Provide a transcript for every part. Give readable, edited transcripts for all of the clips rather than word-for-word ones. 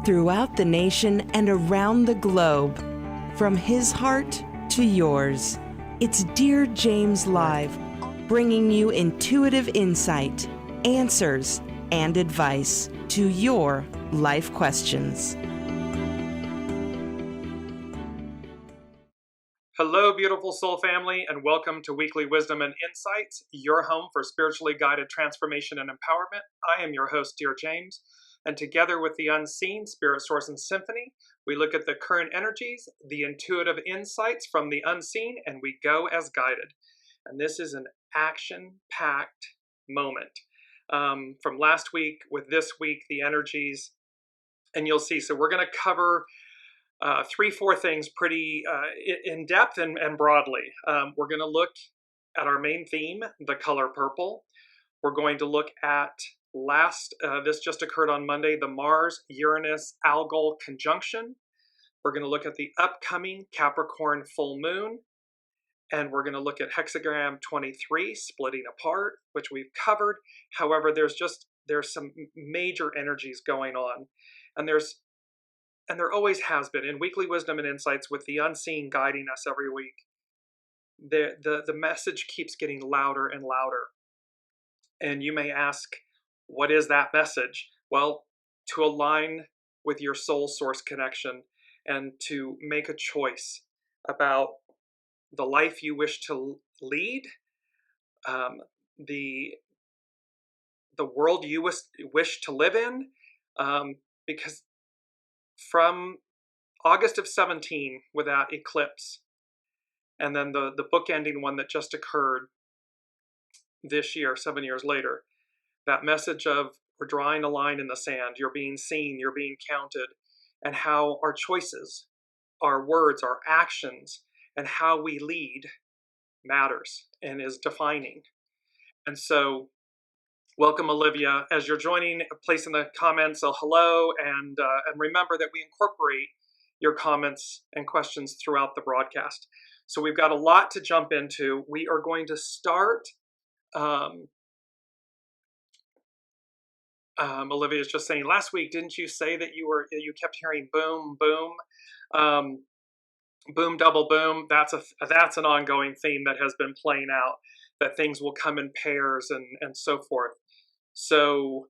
throughout the nation and around the globe. From his heart to yours, it's Dearjames Live, bringing you intuitive insight, answers, and advice to your life questions. Hello, beautiful soul family, and welcome to Weekly Wisdom and Insights, your home for spiritually guided transformation and empowerment. I am your host, Dearjames, and together with the unseen, Spirit, Source, and Symphony, we look at the current energies, the intuitive insights from the unseen, and we go as guided. And this is an action-packed moment. From last week with this week, the energies, and you'll see. So we're going to cover 3-4 things pretty in depth and broadly. We're going to look at our main theme, the color purple. We're going to look at this just occurred on Monday, the Mars-Uranus ALGOL conjunction. We're going to look at the upcoming Capricorn full moon. And we're going to look at HEXAGRAM 23, splitting apart, which we've covered. However, there's some major energies going on. And there always has been in Weekly Wisdom and Insights with the unseen guiding us every week. The message keeps getting louder and louder. And you may ask, what is that message? Well, to align with your soul source connection and to make a choice about the life you wish to lead, the world you wish to live in, because from August of 17 with that eclipse, and then the bookending one that just occurred this year, 7 years later, that message of we're drawing a line in the sand, you're being seen, you're being counted, and how our choices, our words, our actions, and how we lead matters and is defining. And so welcome, Olivia. As you're joining, place in the comments a hello, and remember that we incorporate your comments and questions throughout the broadcast. So we've got a lot to jump into. We are going to start. Olivia is just saying, last week, didn't you say that you kept hearing boom, boom, boom, double boom? That's an ongoing theme that has been playing out, that things will come in pairs and so forth. So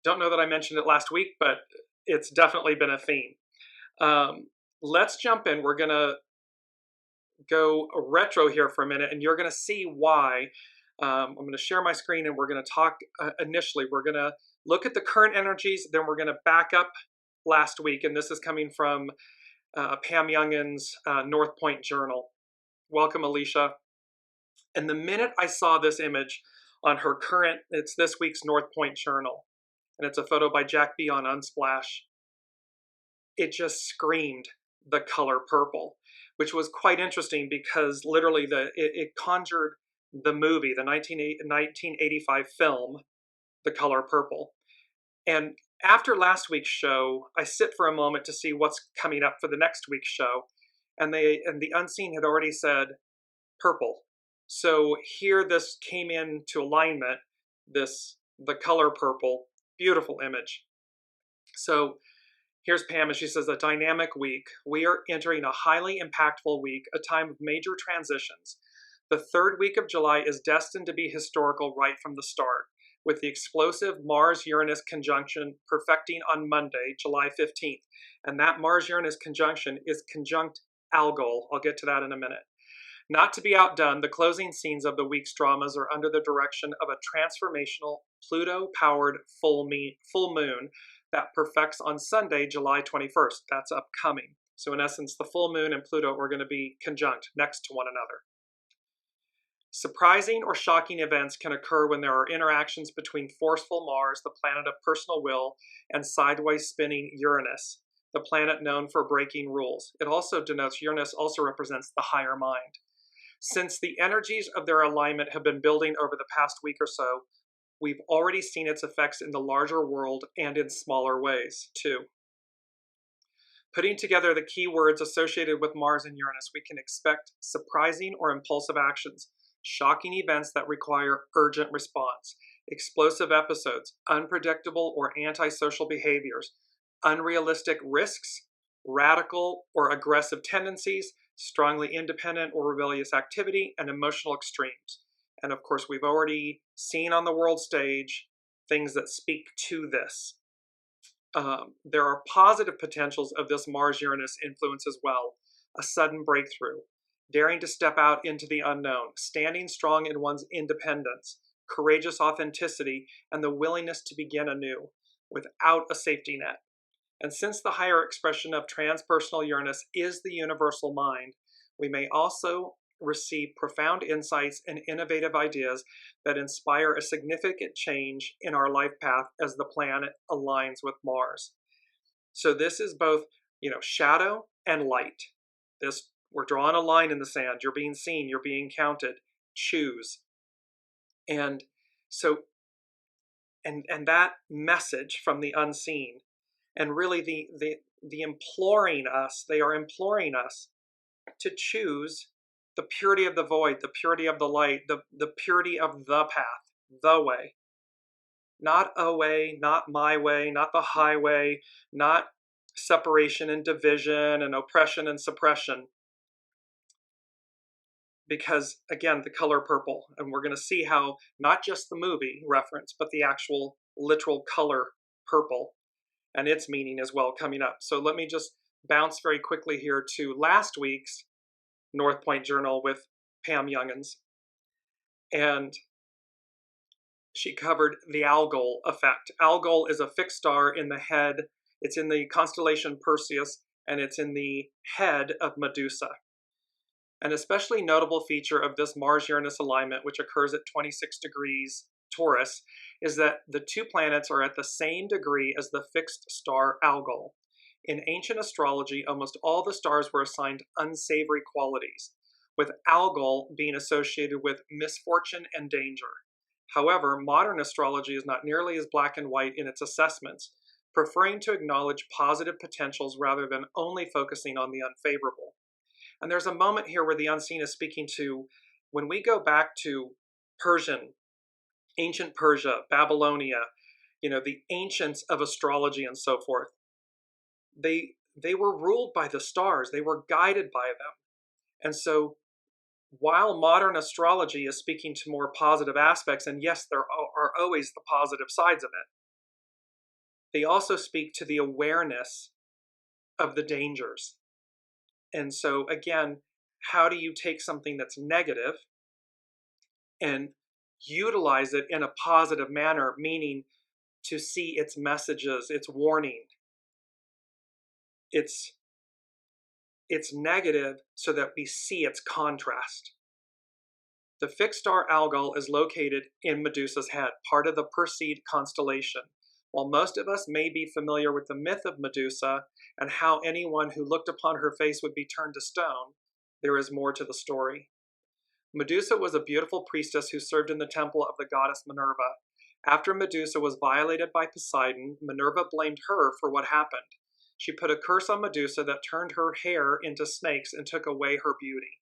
don't know that I mentioned it last week, but it's definitely been a theme. Let's jump in. We're going to go retro here for a minute, and you're going to see why. I'm going to share my screen, and we're going to talk initially. We're going to look at the current energies, then we're going to back up last week, and this is coming from Pam Youngin's North Point Journal. Welcome, Alicia. And the minute I saw this image on her current, it's this week's North Point Journal, and it's a photo by Jack B on Unsplash. It just screamed the color purple, which was quite interesting because literally it conjured the movie, the 1985 film, The Color Purple. And after last week's show, I sit for a moment to see what's coming up for the next week's show, and the unseen had already said purple. So here this came into alignment, the color purple, beautiful image. So here's Pam, and she says, a dynamic week. We are entering a highly impactful week, a time of major transitions. The third week of July is destined to be historical right from the start, with the explosive Mars-Uranus conjunction perfecting on Monday, July 15th. And that Mars-Uranus conjunction is conjunct ALGOL. I'll get to that in a minute. Not to be outdone, the closing scenes of the week's dramas are under the direction of a transformational Pluto-powered full moon that perfects on Sunday, July 21st. That's upcoming. So in essence, the full moon and Pluto are going to be conjunct next to one another. Surprising or shocking events can occur when there are interactions between forceful Mars, the planet of personal will, and sideways spinning Uranus, the planet known for breaking rules. It also denotes Uranus also represents the higher mind. Since the energies of their alignment have been building over the past week or so, we've already seen its effects in the larger world and in smaller ways, too. Putting together the key words associated with Mars and Uranus, we can expect surprising or impulsive actions, shocking events that require urgent response, explosive episodes, unpredictable or antisocial behaviors, unrealistic risks, radical or aggressive tendencies, strongly independent or rebellious activity, and emotional extremes. And of course, we've already seen on the world stage things that speak to this. There are positive potentials of this Mars-Uranus influence as well. A sudden breakthrough, daring to step out into the unknown, standing strong in one's independence, courageous authenticity, and the willingness to begin anew without a safety net. And since the higher expression of transpersonal Uranus is the universal mind, we may also receive profound insights and innovative ideas that inspire a significant change in our life path as the planet aligns with Mars. So this is both, shadow and light. We're drawing a line in the sand. You're being seen. You're being counted. Choose. And so, and that message from the unseen, and really the imploring us, they are imploring us to choose the purity of the void, the purity of the light, the purity of the path, the way. Not a way, not my way, not the highway, not separation and division and oppression and suppression. Because, again, the color purple, and we're going to see how not just the movie reference, but the actual literal color purple and its meaning as well coming up. So let me just bounce very quickly here to last week's North Point Journal with Pam Youngins. And she covered the ALGOL effect. ALGOL is a fixed star in the head. It's in the constellation Perseus, and it's in the head of Medusa. An especially notable feature of this Mars-Uranus alignment, which occurs at 26 degrees Taurus, is that the two planets are at the same degree as the fixed star ALGOL. In ancient astrology, almost all the stars were assigned unsavory qualities, with ALGOL being associated with misfortune and danger. However, modern astrology is not nearly as black and white in its assessments, preferring to acknowledge positive potentials rather than only focusing on the unfavorable. And there's a moment here where the unseen is speaking to, when we go back to ancient Persia, Babylonia, the ancients of astrology and so forth, they were ruled by the stars. They were guided by them. And so while modern astrology is speaking to more positive aspects, and yes, there are always the positive sides of it, they also speak to the awareness of the dangers. And so again, how do you take something that's negative and utilize it in a positive manner, meaning to see its messages, its warning, its negative, so that we see its contrast. The fixed star ALGOL is located in Medusa's head, part of the Perseid constellation. While most of us may be familiar with the myth of Medusa and how anyone who looked upon her face would be turned to stone, there is more to the story. Medusa was a beautiful priestess who served in the temple of the goddess Minerva. After Medusa was violated by Poseidon, Minerva blamed her for what happened. She put a curse on Medusa that turned her hair into snakes and took away her beauty.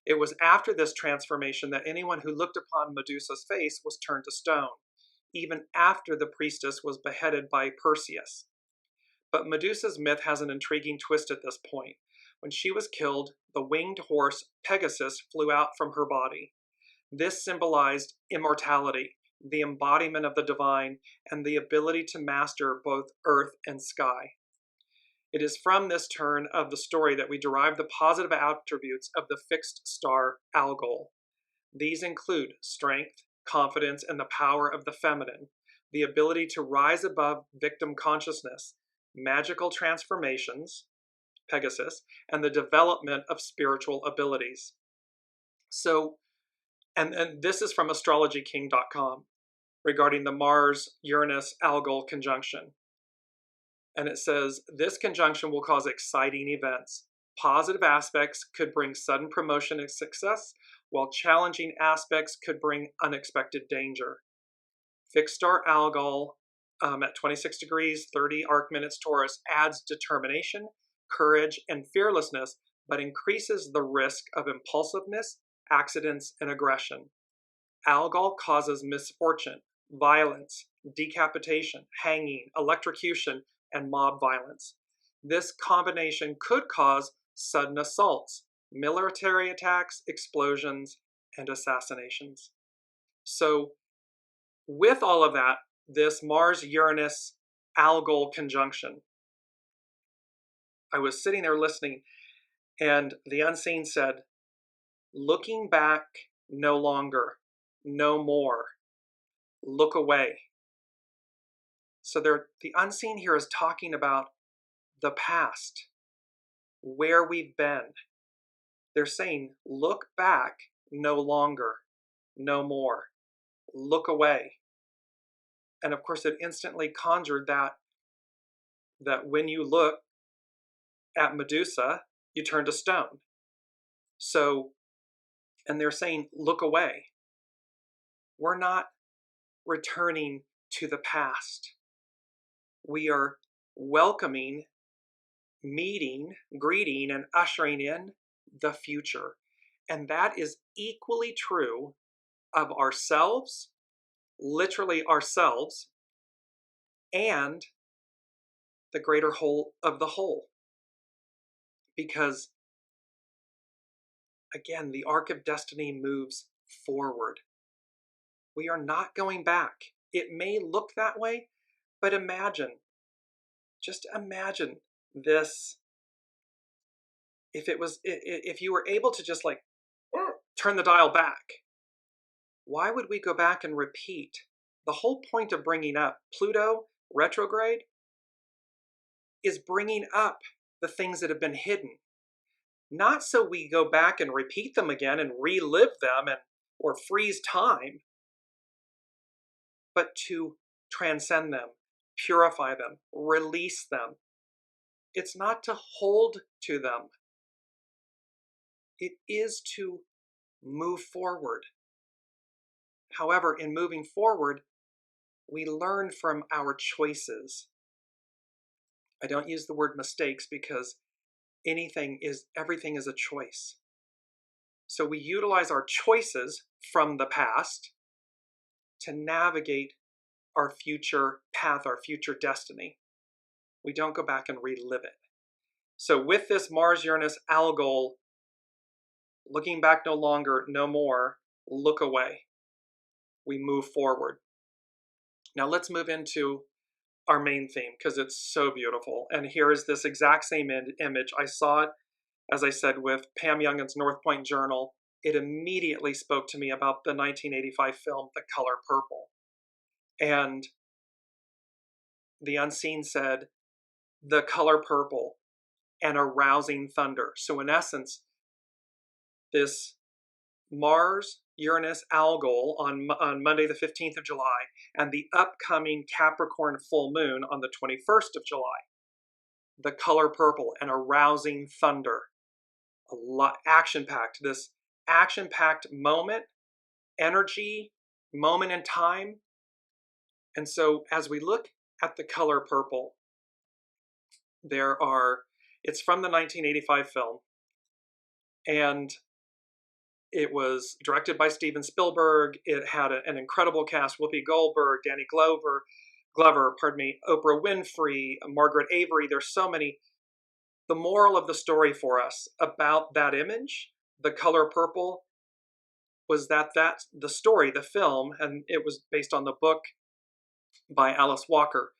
It was after this transformation that anyone who looked upon Medusa's face was turned to stone, even after the priestess was beheaded by Perseus. But Medusa's myth has an intriguing twist at this point. When she was killed, the winged horse Pegasus flew out from her body. This symbolized immortality, the embodiment of the divine, and the ability to master both earth and sky. It is from this turn of the story that we derive the positive attributes of the fixed star ALGOL. These include strength, confidence, and the power of the feminine, the ability to rise above victim consciousness, magical transformations, Pegasus, and the development of spiritual abilities. So, and this is from astrologyking.com regarding the Mars-Uranus ALGOL conjunction. And it says, this conjunction will cause exciting events. Positive aspects could bring sudden promotion and success, while challenging aspects could bring unexpected danger. Fixed star ALGOL at 26 degrees, 30 arc minutes Taurus adds determination, courage, and fearlessness, but increases the risk of impulsiveness, accidents, and aggression. ALGOL causes misfortune, violence, decapitation, hanging, electrocution, and mob violence. This combination could cause sudden assaults, military attacks, explosions, and assassinations. So with all of that, this Mars-Uranus ALGOL conjunction, I was sitting there listening, and the unseen said, looking back no longer, no more, look away. So the unseen here is talking about the past, where we've been. They're saying, look back no longer, no more, look away. And of course, it instantly conjured that when you look at Medusa, you turn to stone. So, and they're saying, look away. We're not returning to the past. We are welcoming, meeting, greeting, and ushering in the future. And that is equally true of ourselves, literally ourselves, and the greater whole of the whole. Because, again, the arc of destiny moves forward. We are not going back. It may look that way, but just imagine this. If you were able to just like turn the dial back, why would we go back and repeat? The whole point of bringing up Pluto retrograde is bringing up the things that have been hidden. Not so we go back and repeat them again and relive them or freeze time, but to transcend them, purify them, release them. It's not to hold to them. It is to move forward. However, in moving forward, we learn from our choices. I don't use the word mistakes because everything is a choice. So we utilize our choices from the past to navigate our future path, our future destiny. We don't go back and relive it. So with this Mars-Uranus ALGOL, looking back no longer, no more, look away. We move forward. Now let's move into our main theme because it's so beautiful. And here is this exact same image. I saw it, as I said, with Pam Youngin's North Point Journal. It immediately spoke to me about the 1985 film, The Color Purple. And the unseen said, The Color Purple, and Arousing Thunder. So in essence, this Mars-Uranus ALGOL on Monday the 15th of July and the upcoming Capricorn full moon on the 21st of July. The Color Purple and Arousing Thunder. A lot action-packed. This action-packed moment, energy, moment in time. And so as we look at The Color Purple, it's from the 1985 film, and it was directed by Steven Spielberg. It had an incredible cast: Whoopi Goldberg, Danny Glover, Oprah Winfrey, Margaret Avery. There's so many. The moral of the story for us about that image, The Color Purple, was that the story, the film, and it was based on the book by Alice Walker.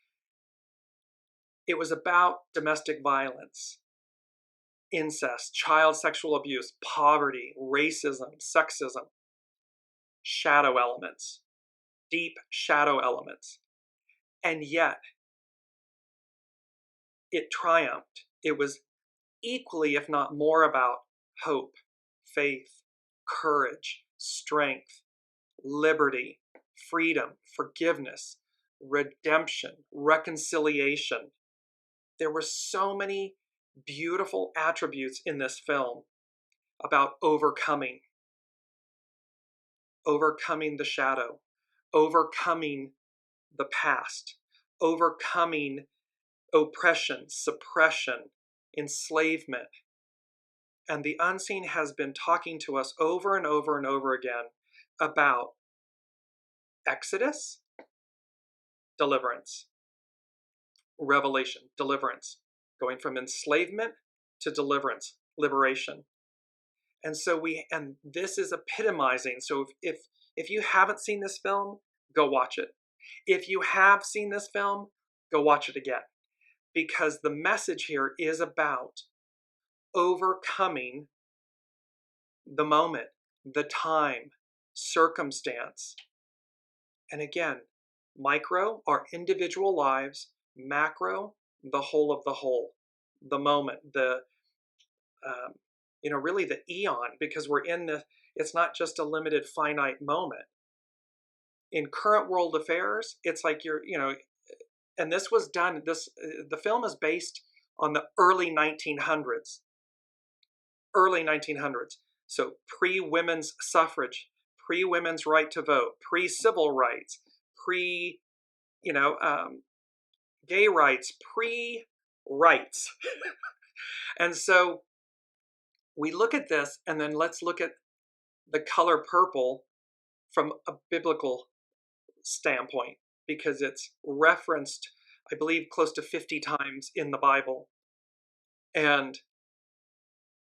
It was about domestic violence, incest, child sexual abuse, poverty, racism, sexism, shadow elements, deep shadow elements. And yet, it triumphed. It was equally, if not more, about hope, faith, courage, strength, liberty, freedom, forgiveness, redemption, reconciliation. There were so many beautiful attributes in this film about overcoming the shadow, overcoming the past, overcoming oppression, suppression, enslavement. And the unseen has been talking to us over and over and over again about exodus, deliverance, revelation, deliverance, going from enslavement to deliverance, liberation. And so and this is epitomizing. So if you haven't seen this film, go watch it. If you have seen this film, go watch it again, because the message here is about overcoming the moment, the time, circumstance. And again, micro, our individual lives; macro, the whole of the whole, the moment, really the eon, because we're in it's not just a limited finite moment. In current world affairs, it's like and this was done, the film is based on the early 1900s. So pre-women's suffrage, pre-women's right to vote, pre-civil rights, pre, gay rights, pre-rights. And so we look at this, and then let's look at the color purple from a biblical standpoint, because it's referenced, I believe, close to 50 times in the Bible. And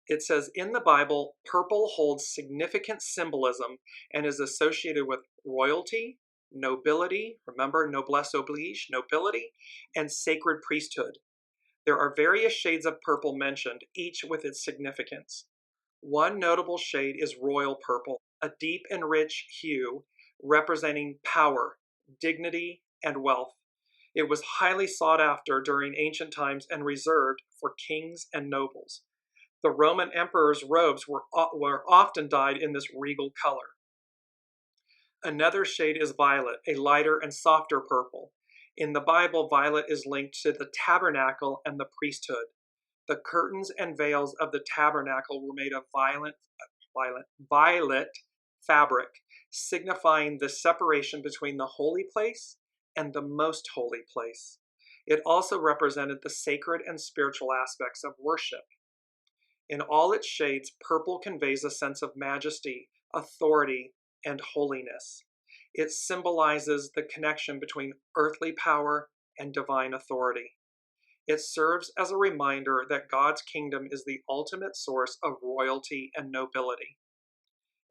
it says in the Bible, purple holds significant symbolism and is associated with royalty, nobility, remember, noblesse oblige, nobility, and sacred priesthood. There are various shades of purple mentioned, each with its significance. One notable shade is royal purple, a deep and rich hue representing power, dignity, and wealth. It was highly sought after during ancient times and reserved for kings and nobles. The Roman emperor's robes were often dyed in this regal color. Another shade is violet, a lighter and softer purple. In the Bible, violet is linked to the tabernacle and the priesthood. The curtains and veils of the tabernacle were made of violet fabric, signifying the separation between the holy place and the most holy place. It also represented the sacred and spiritual aspects of worship. In all its shades, purple conveys a sense of majesty, authority, and holiness. It symbolizes the connection between earthly power and divine authority. It serves as a reminder that God's kingdom is the ultimate source of royalty and nobility.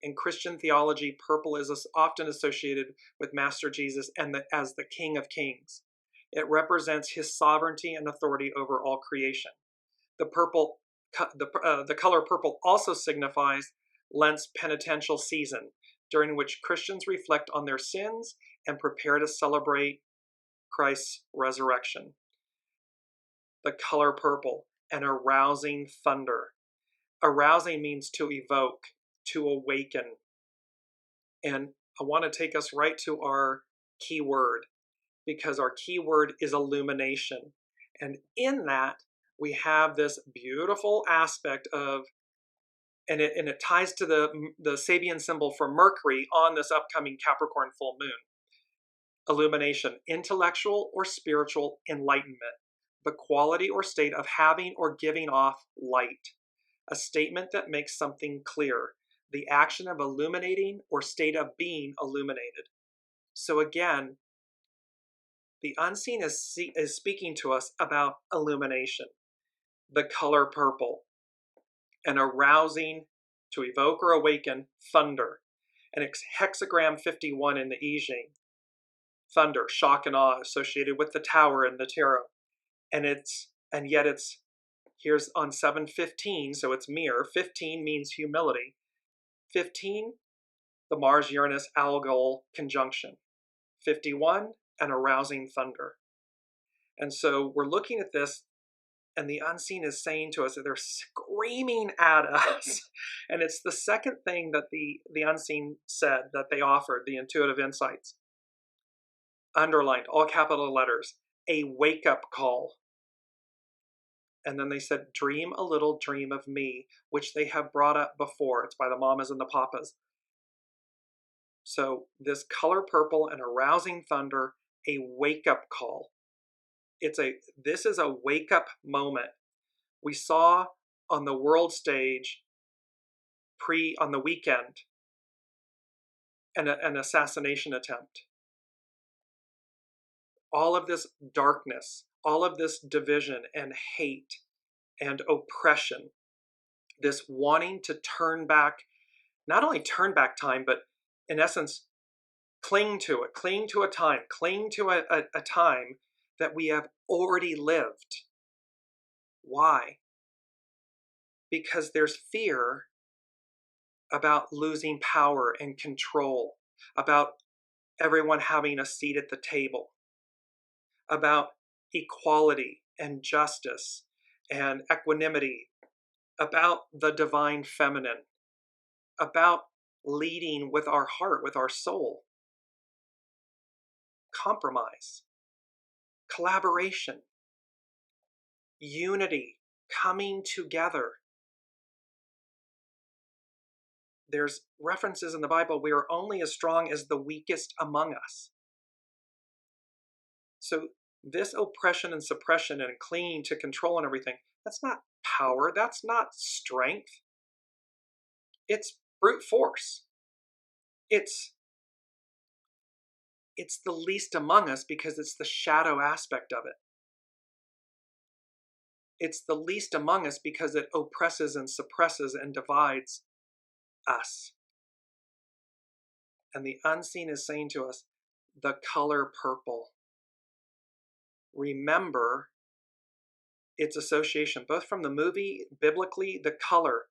In Christian theology, purple is often associated with Master Jesus as the King of Kings. It represents his sovereignty and authority over all creation. The color purple also signifies Lent's penitential season, during which Christians reflect on their sins and prepare to celebrate Christ's resurrection. The color purple, an arousing thunder. Arousing means to evoke, to awaken. And I want to take us right to our key word, because our key word is illumination. And in that, we have this beautiful aspect of, and it ties to the SABIAN symbol for Mercury on this upcoming Capricorn full moon. Illumination, intellectual or spiritual enlightenment, the quality or state of having or giving off light, a statement that makes something clear, the action of illuminating or state of being illuminated. So again, the unseen is speaking to us about illumination. The color purple, an arousing, to evoke or awaken, thunder. And it's hexagram 51 in the I Ching. Thunder, shock and awe associated with the tower and the tarot. And yet it's, here's on 7/15, so it's mirror. 15 means humility. 15, the Mars-Uranus ALGOL conjunction. 51, an arousing thunder. And so we're looking at this, and the unseen is saying to us that they're screaming at us. And it's the second thing that the unseen said that they offered, the intuitive insights. Underlined, all capital letters, a wake-up call. And then they said, dream a little dream of me, which they have brought up before. It's by the mamas and the papas. So this color purple and arousing thunder, a wake-up call. This is a wake-up moment. We saw on the world stage on the weekend an assassination attempt. All of this darkness, all of this division and hate and oppression, this wanting to turn back, not only turn back time, but in essence, cling to it, cling to a time, cling to a time that we have already lived. Why? Because there's fear about losing power and control, about everyone having a seat at the table, about equality and justice and equanimity, about the divine feminine, about leading with our heart, with our soul. Compromise, collaboration, unity, coming together. There's references in the Bible, we are only as strong as the weakest among us. So this oppression and suppression and clinging to control and everything, that's not power, that's not strength. It's brute force. It's the least among us because it's the shadow aspect of it. It's the least among us because it oppresses and suppresses and divides us. And the unseen is saying to us, the color purple. Remember its association, both from the movie, biblically, the color.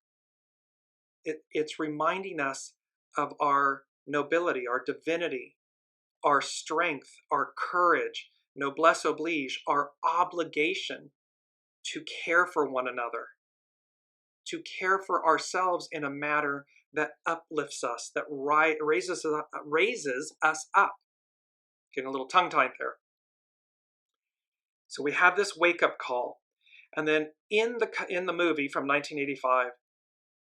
It's reminding us of our nobility, our divinity, our strength, our courage, noblesse oblige, our obligation to care for one another, to care for ourselves in a manner that uplifts us, that raises us up. Getting a little tongue-tied there. So we have this wake-up call. And then in the movie from 1985,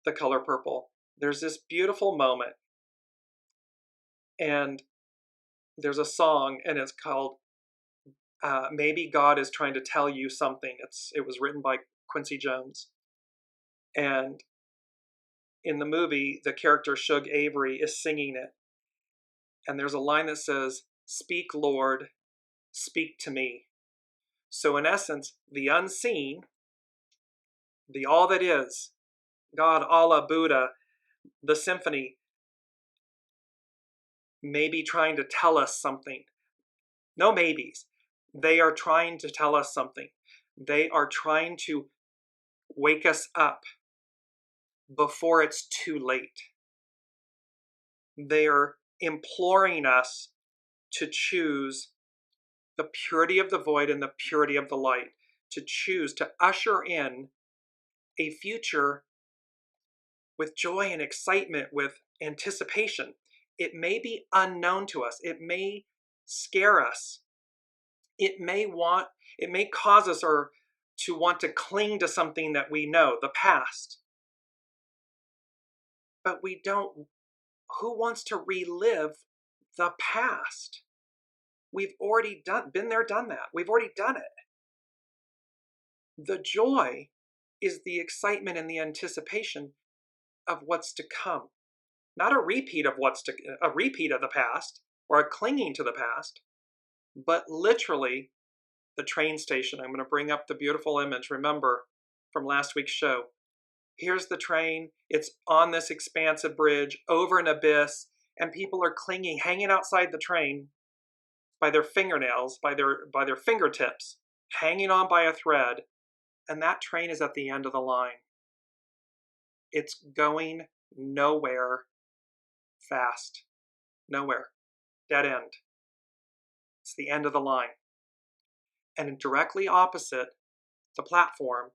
The Color Purple, there's this beautiful moment. And there's a song, and it's called Maybe God is Trying to Tell You Something. It was written by Quincy Jones. And in the movie, the character Shug Avery is singing it. And there's a line that says, "Speak, Lord, speak to me." So in essence, the unseen, the all that is, God, Allah, Buddha, the symphony, may be trying to tell us something. No maybes. They are trying to tell us something. They are trying to wake us up before it's too late. They are imploring us to choose the purity of the void and the purity of the light, to choose to usher in a future with joy and excitement, with anticipation. It may be unknown to us. It may scare us. It may cause us to want to cling to something that we know, the past. But we don't. Who wants to relive the past? We've already been there, done that. We've already done it. The joy is the excitement and the anticipation of what's to come. Not a repeat of the past or a clinging to the past, but literally the train station. I'm going to bring up the beautiful image, remember, from last week's show. Here's the train. It's on this expansive bridge over an abyss, and people are clinging, hanging outside the train by their fingernails, by their fingertips, hanging on by a thread, and that train is at the end of the line. It's going nowhere fast. Nowhere. Dead end. It's the end of the line. And directly opposite the platform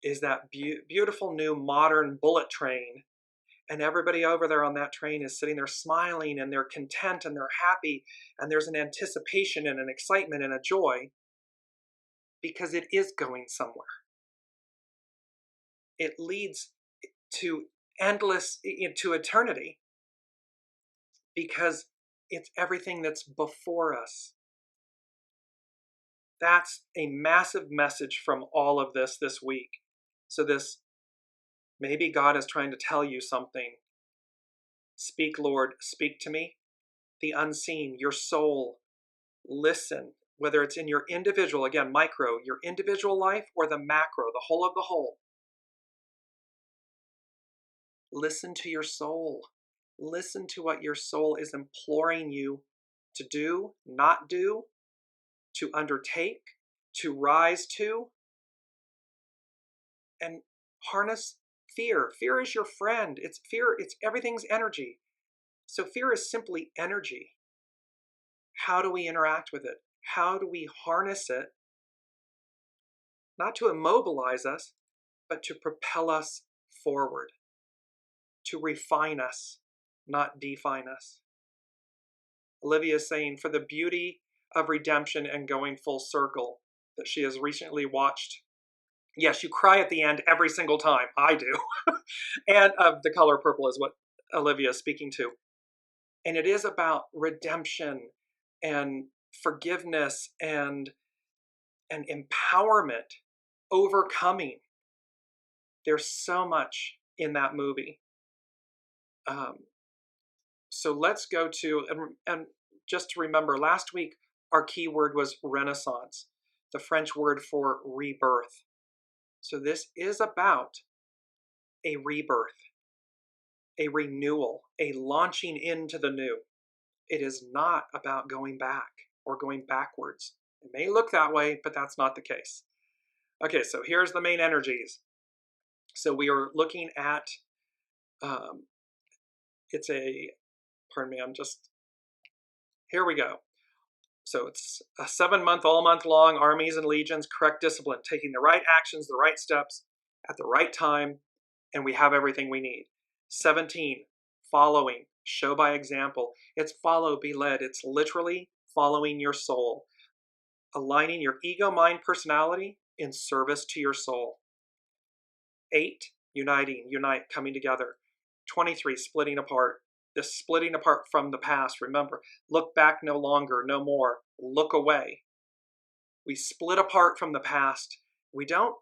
is that beautiful new modern bullet train. And everybody over there on that train is sitting there smiling, and they're content and they're happy. And there's an anticipation and an excitement and a joy because it is going somewhere. It leads to to eternity because it's everything that's before us. That's a massive message from all of this week. So maybe God is trying to tell you something. Speak, Lord, speak to me. The unseen, your soul, listen, whether it's in your individual, again, micro, your individual life, or the macro, the whole of the whole. Listen to your soul. Listen to what your soul is imploring you to do, not do, to undertake, to rise to, and harness fear. Fear is your friend. It's fear, it's everything's energy. So fear is simply energy. How do we interact with it? How do we harness it? Not to immobilize us, but to propel us forward, to refine us, not define us. Olivia is saying, for the beauty of redemption and going full circle that she has recently watched. Yes, you cry at the end every single time. I do. And the color purple is what Olivia is speaking to. And it is about redemption and forgiveness and empowerment, overcoming. There's so much in that movie. So let's go to, and just to remember, last week our key word was Renaissance, the French word for rebirth. So this is about a rebirth, a renewal, a launching into the new. It is not about going back or going backwards. It may look that way, but that's not the case. Okay, so here's the main energies. So we are looking at, here we go. So it's a 7-month, all month long, armies and legions, correct discipline, taking the right actions, the right steps at the right time, and we have everything we need. 17, following, show by example. It's follow, be led. It's literally following your soul, aligning your ego, mind, personality in service to your soul. 8, uniting, unite, coming together. 23, splitting apart. This splitting apart from the past. Remember, look back no longer, no more. Look away. We split apart from the past. We don't,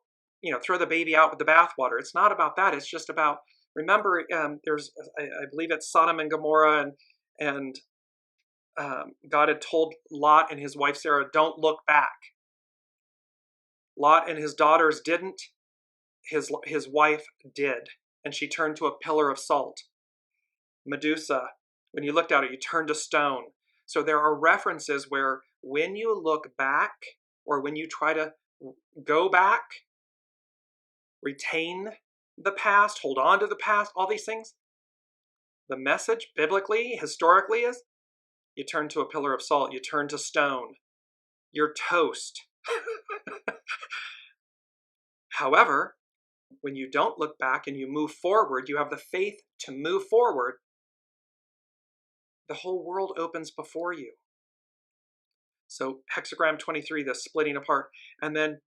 throw the baby out with the bathwater. It's not about that. It's just about, remember, there's, I believe it's Sodom and Gomorrah, and God had told Lot and his wife Sarah, don't look back. Lot and his daughters didn't. His wife did, and she turned to a pillar of salt. Medusa, when you looked at it, you turned to stone. So there are references where when you look back, or when you try to go back, retain the past, hold on to the past, all these things, the message biblically, historically is, you turn to a pillar of salt, you turn to stone, you're toast. However, when you don't look back and you move forward, you have the faith to move forward, the whole world opens before you. So hexagram 23, the splitting apart. And then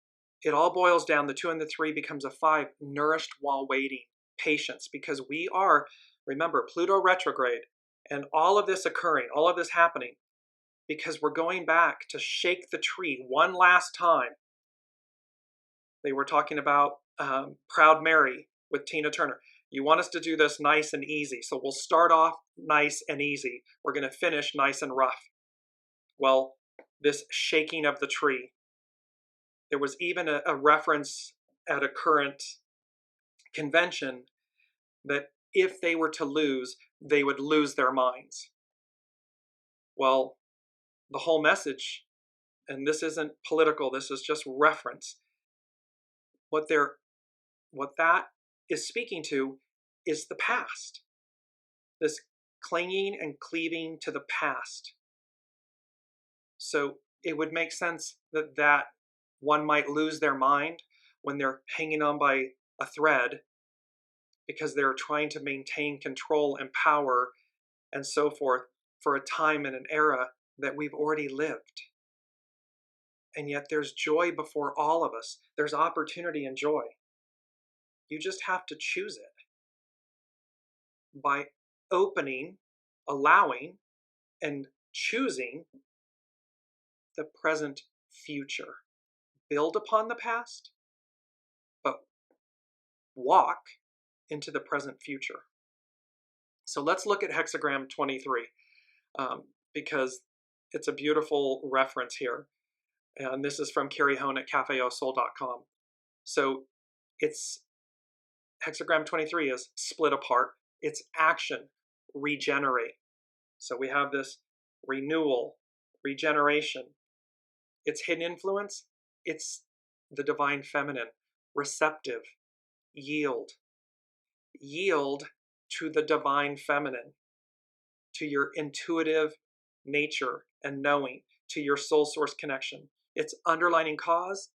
it all boils down, the 2 and the 3 becomes a 5, nourished while waiting, patience, because we are, remember, Pluto retrograde, and all of this occurring, all of this happening, because we're going back to shake the tree one last time. They were talking about Proud Mary with Tina Turner. You want us to do this nice and easy. So we'll start off nice and easy. We're going to finish nice and rough. Well, this shaking of the tree. There was even a reference at a current convention that if they were to lose, they would lose their minds. Well, the whole message, and this isn't political, this is just reference. What that is speaking to is the past. This clinging and cleaving to the past. So it would make sense that one might lose their mind when they're hanging on by a thread because they're trying to maintain control and power and so forth for a time and an era that we've already lived. And yet there's joy before all of us. There's opportunity and joy. You just have to choose it by opening, allowing, and choosing the present future. Build upon the past, but walk into the present future. So let's look at hexagram 23 because it's a beautiful reference here. And this is from Carrie Hone at cafeausoul.com. So it's hexagram 23 is split apart. It's action, regenerate. So we have this renewal, regeneration. It's hidden influence. It's the divine feminine, receptive, yield. Yield to the divine feminine, to your intuitive nature and knowing, to your soul source connection. Its underlining cause,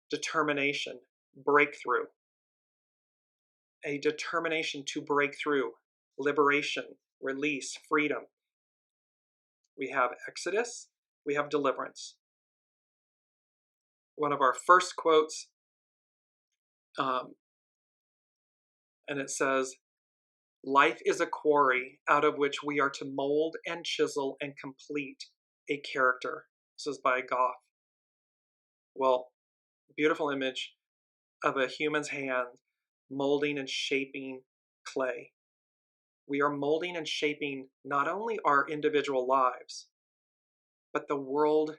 determination, breakthrough. A determination to break through, liberation, release, freedom. We have exodus, we have deliverance. One of our first quotes, and it says, life is a quarry out of which we are to mold and chisel and complete a character. This is by Goff. Well, beautiful image of a human's hand molding and shaping clay. We are molding and shaping not only our individual lives, but the world,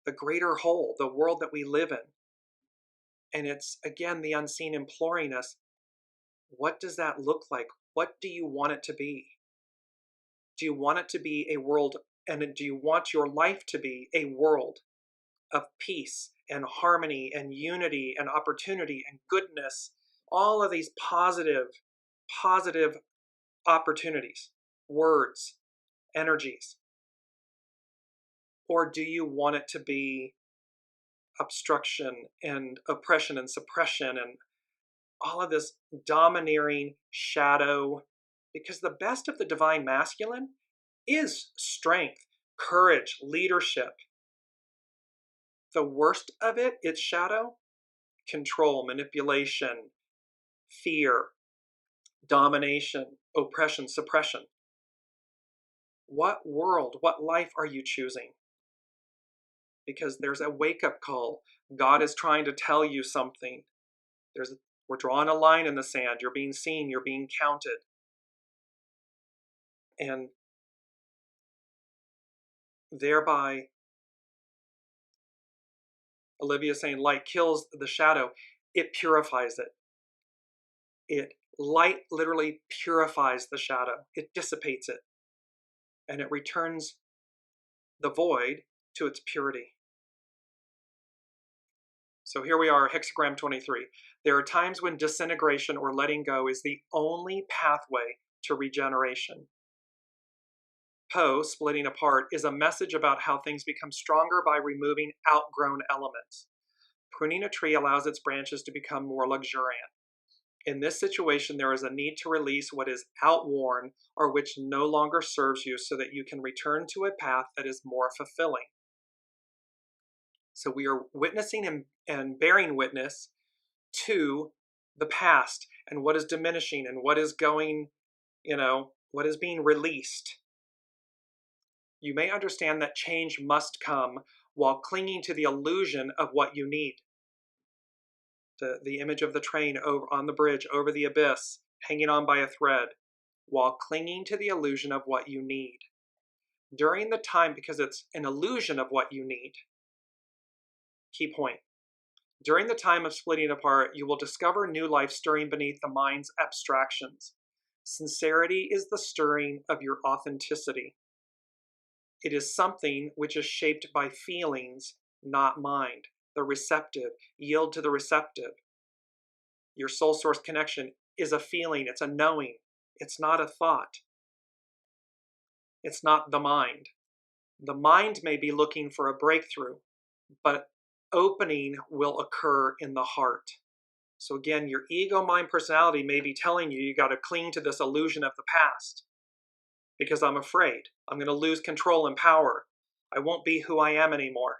the greater whole, the world that we live in. And it's, again, the unseen imploring us, what does that look like? What do you want it to be? Do you want it to be a world, and do you want your life to be a world of peace and harmony and unity and opportunity and goodness? All of these positive opportunities, words, energies. Or do you want it to be obstruction and oppression and suppression and all of this domineering shadow? Because the best of the divine masculine is strength, courage, leadership. The worst of it, its shadow, control, manipulation, fear, domination, oppression, suppression. What world, what life are you choosing? Because there's a wake-up call. God is trying to tell you something. We're drawing a line in the sand. You're being seen. You're being counted. And thereby, Olivia is saying light kills the shadow. It purifies it. Light literally purifies the shadow. It dissipates it. And it returns the void to its purity. So here we are, hexagram 23. There are times when disintegration or letting go is the only pathway to regeneration. Splitting apart, is a message about how things become stronger by removing outgrown elements. Pruning a tree allows its branches to become more luxuriant. In this situation, there is a need to release what is outworn or which no longer serves you so that you can return to a path that is more fulfilling. So we are witnessing and bearing witness to the past and what is diminishing and what is going, what is being released. You may understand that change must come while clinging to the illusion of what you need. The image of the train on the bridge over the abyss, hanging on by a thread, while clinging to the illusion of what you need. During the time, because it's an illusion of what you need. Key point. During the time of splitting apart, you will discover new life stirring beneath the mind's abstractions. Sincerity is the stirring of your authenticity. It is something which is shaped by feelings, not mind. The receptive, yield to the receptive. Your soul source connection is a feeling, it's a knowing. It's not a thought. It's not the mind. The mind may be looking for a breakthrough, but opening will occur in the heart. So again, your ego, mind, personality may be telling you you got to cling to this illusion of the past because I'm afraid. I'm going to lose control and power. I won't be who I am anymore.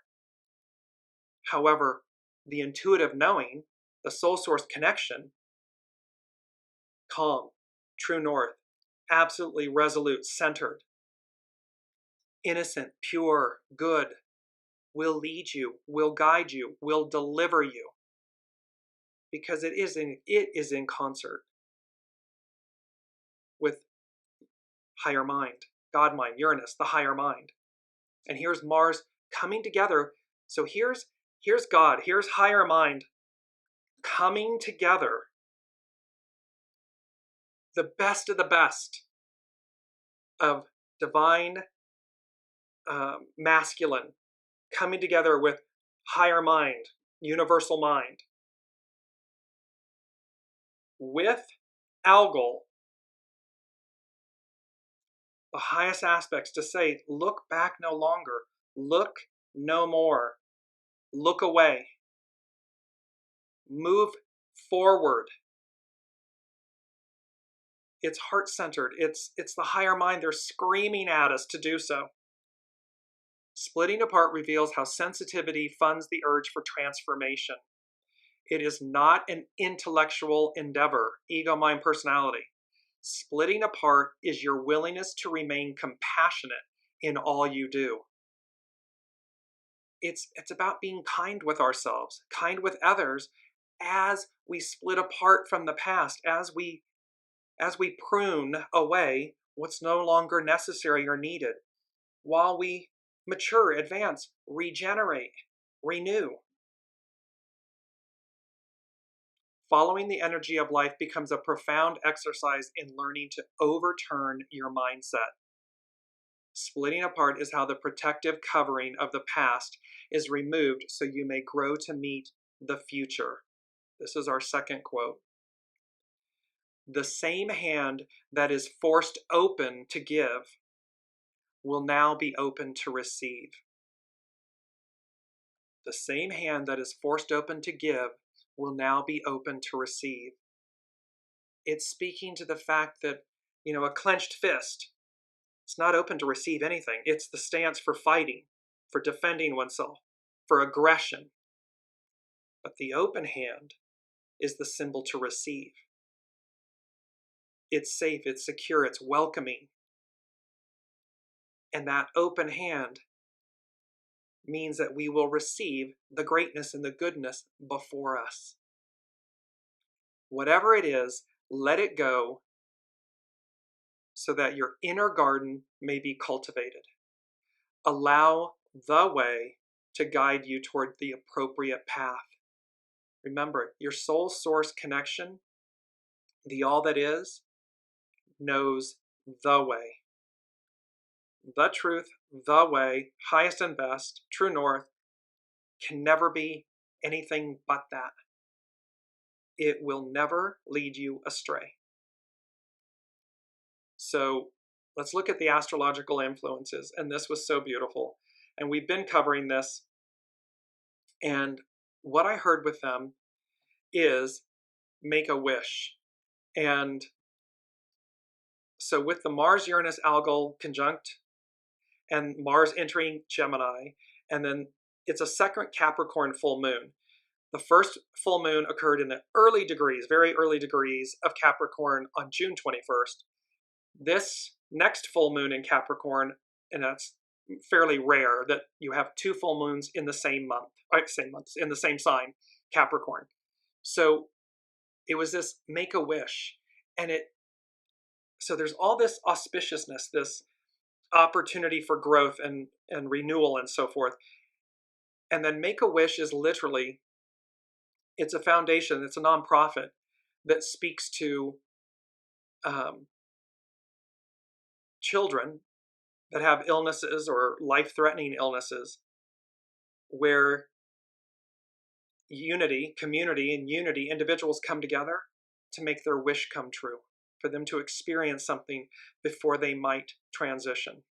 However, the intuitive knowing, the soul source connection, calm, true north, absolutely resolute, centered, innocent, pure, good, will lead you, will guide you, will deliver you. Because it is in concert with higher mind, God mind, Uranus, the higher mind. And here's Mars coming together. So here's Here's God, here's higher mind coming together, the best of the best of divine masculine coming together with higher mind, universal mind, with ALGOL, the highest aspects, to say, look back no longer, look no more, look away, move forward. It's heart-centered. It's the higher mind. They're screaming at us to do so. Splitting apart reveals how sensitivity funds the urge for transformation. It is not an intellectual endeavor, ego, mind, personality. Splitting apart is your willingness to remain compassionate in all you do. It's about being kind with ourselves, kind with others, as we split apart from the past, as we prune away what's no longer necessary or needed, while we mature, advance, regenerate, renew. Following the energy of life becomes a profound exercise in learning to overturn your mindset. Splitting apart is how the protective covering of the past is removed so you may grow to meet the future. This is our second quote. The same hand that is forced open to give will now be open to receive. The same hand that is forced open to give will now be open to receive. It's speaking to the fact that, a clenched fist, it's not open to receive anything. It's the stance for fighting, for defending oneself, for aggression. But the open hand is the symbol to receive. It's safe, it's secure, it's welcoming. And that open hand means that we will receive the greatness and the goodness before us. Whatever it is, let it go so that your inner garden may be cultivated. Allow the way to guide you toward the appropriate path. Remember, your soul source connection, the all that is, knows the way. The truth, the way, highest and best, true north, can never be anything but that. It will never lead you astray. So let's look at the astrological influences. And this was so beautiful. And we've been covering this. And what I heard with them is make a wish. And so with the Mars-Uranus ALGOL conjunct and Mars entering Gemini, and then it's a second Capricorn full moon. The first full moon occurred in the early degrees, very early degrees of Capricorn on June 21st. This next full moon in Capricorn, and that's fairly rare that you have two full moons in the same month, in the same sign, Capricorn. So it was this make a wish, and so there's all this auspiciousness, this opportunity for growth and renewal and so forth. And then make a wish is literally, it's a foundation, it's a nonprofit that speaks to children that have illnesses or life-threatening illnesses, where unity, community, and unity, individuals come together to make their wish come true, for them to experience something before they might transition.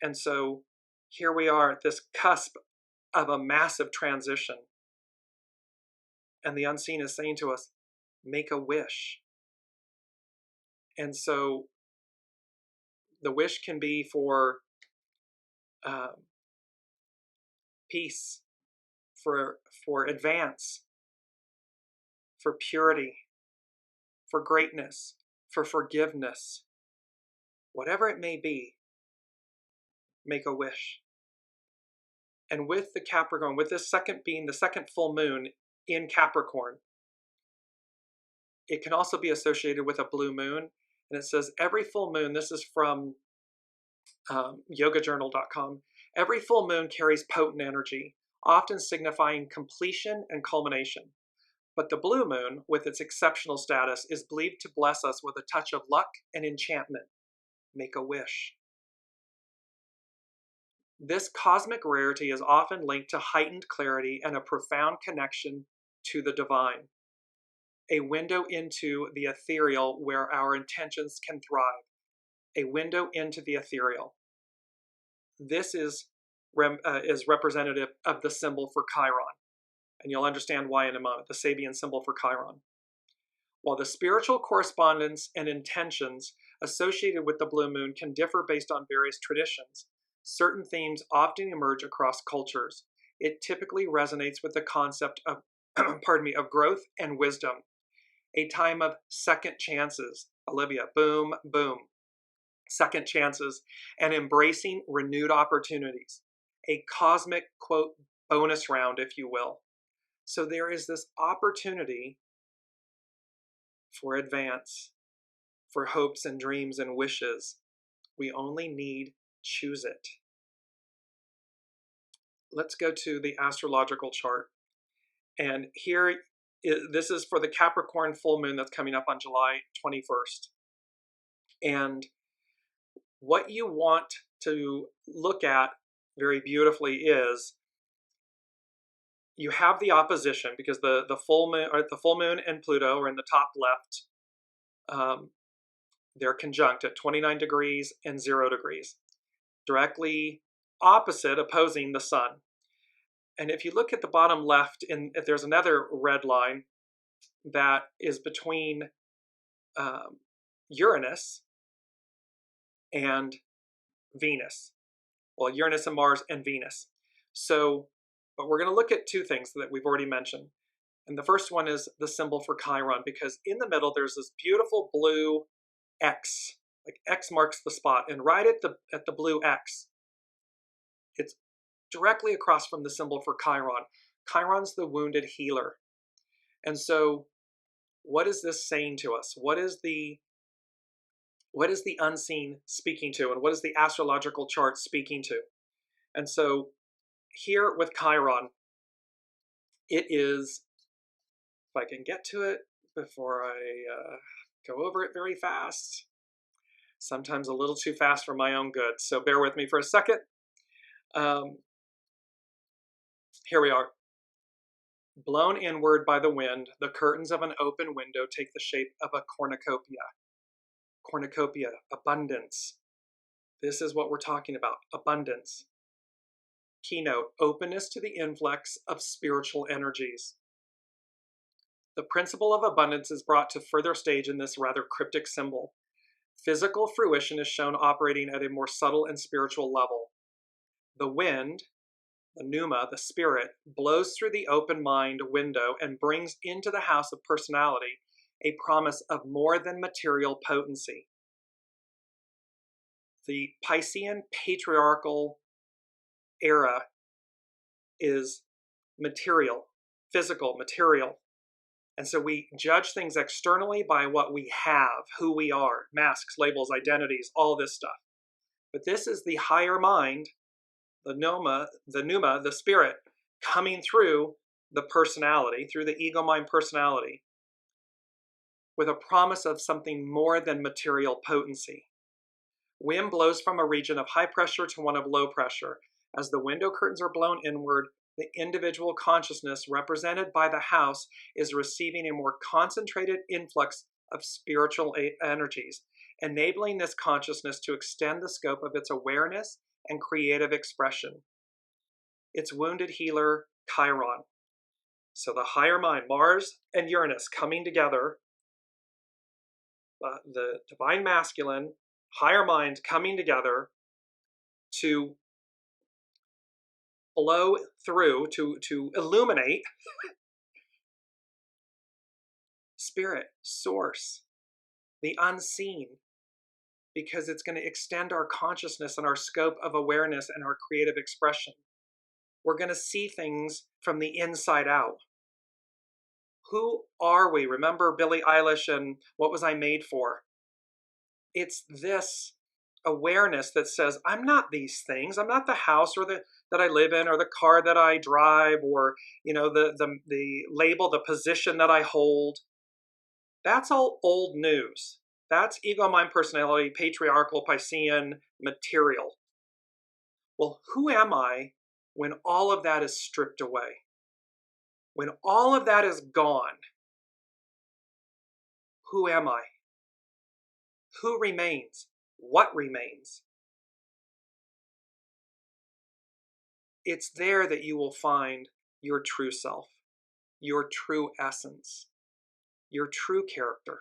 And so here we are at this cusp of a massive transition. And the unseen is saying to us, make a wish. And so the wish can be for peace, for advance, for purity, for greatness, for forgiveness. Whatever it may be, make a wish. And with the Capricorn, with this second being the second full moon in Capricorn, it can also be associated with a blue moon. And it says every full moon, this is from yogajournal.com, every full moon carries potent energy. often signifying completion and culmination. But the blue moon, with its exceptional status, is believed to bless us with a touch of luck and enchantment. Make a wish. This cosmic rarity is often linked to heightened clarity and a profound connection to the divine, a window into the ethereal where our intentions can thrive, a window into the ethereal. This is representative of the symbol for Chiron, and you'll understand why in a moment, the Sabian symbol for Chiron. While the spiritual correspondence and intentions associated with the blue moon can differ based on various traditions, certain themes often emerge across cultures. It typically resonates with the concept of, of growth and wisdom, a time of second chances. Olivia, boom, boom. Second chances, and embracing renewed opportunities. A cosmic, quote, bonus round, if you will. So there is this opportunity for advance, for hopes and dreams and wishes. We only need choose it. Let's go to the astrological chart. And here, this is for the Capricorn full moon that's coming up on July 21st. And what you want to look at very beautifully is you have the opposition, because the full moon and Pluto are in the top left. They're conjunct at 29 degrees and 0 degrees, directly opposite, opposing the sun. And if you look at the bottom left, if there's another red line that is between Uranus and Venus. Well, Uranus and Mars and Venus. So, but we're going to look at two things that we've already mentioned. And the first one is the symbol for Chiron, because in the middle there's this beautiful blue X, like X marks the spot, and right at the blue X, it's directly across from the symbol for Chiron. Chiron's the wounded healer. And so what is this saying to us? What is the unseen speaking to, and what is the astrological chart speaking to? And so here with Chiron, it is, if I can get to it before I go over it very fast, sometimes a little too fast for my own good, so bear with me for a second. Here we are. Blown inward by the wind, the curtains of an open window take the shape of a cornucopia. Cornucopia, abundance. This is what we're talking about, abundance. Keynote, openness to the influx of spiritual energies. The principle of abundance is brought to further stage in this rather cryptic symbol. Physical fruition is shown operating at a more subtle and spiritual level. The wind, the pneuma, the spirit, blows through the open mind window and brings into the house of personality a promise of more than material potency. The Piscean patriarchal era is material, physical, material. And so we judge things externally by what we have, who we are, masks, labels, identities, all this stuff. But this is the higher mind, the pneuma, the spirit, coming through the personality, through the ego mind personality, with a promise of something more than material potency. Wind blows from a region of high pressure to one of low pressure. As the window curtains are blown inward, the individual consciousness represented by the house is receiving a more concentrated influx of spiritual energies, enabling this consciousness to extend the scope of its awareness and creative expression. Its wounded healer, Chiron. So the higher mind, Mars and Uranus coming together, the divine masculine, higher mind coming together to blow through, to illuminate spirit, source, the unseen, because it's going to extend our consciousness and our scope of awareness and our creative expression. We're going to see things from the inside out. Who are we? Remember Billie Eilish and What Was I Made For? It's this awareness that says, I'm not these things. I'm not the house or the that I live in, or the car that I drive, or the label, the position that I hold. That's all old news. That's ego, mind, personality, patriarchal, Piscean material. Well, who am I when all of that is stripped away? When all of that is gone, who am I? Who remains? What remains? It's there that you will find your true self, your true essence, your true character.